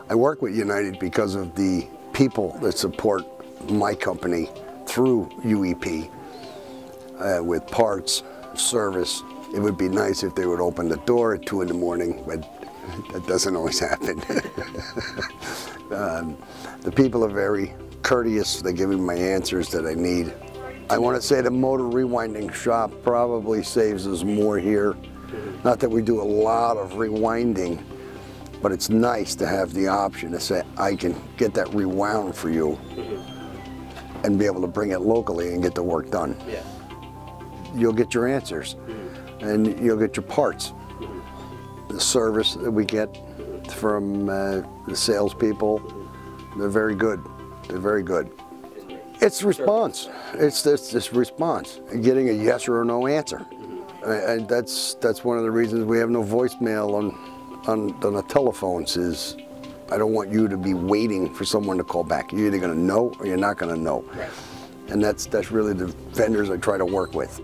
I work with United because of the people that support my company through UEP with parts, service. It would be nice if they would open the door at 2 in the morning, but that doesn't always happen. The people are very courteous. They give me my answers that I need. I want to say the motor rewinding shop probably saves us more here. Not that we do a lot of rewinding, but it's nice to have the option to say, I can get that rewound for you and be able to bring it locally and get the work done. Yeah. You'll get your answers and you'll get your parts. The service that we get from the salespeople, they're very good. They're very good. It's response. It's this response. Getting a yes or a no answer. And that's one of the reasons we have no voicemail on the telephones is I don't want you to be waiting for someone to call back. You're either going to know or you're not going to know. Right. And that's really the vendors I try to work with.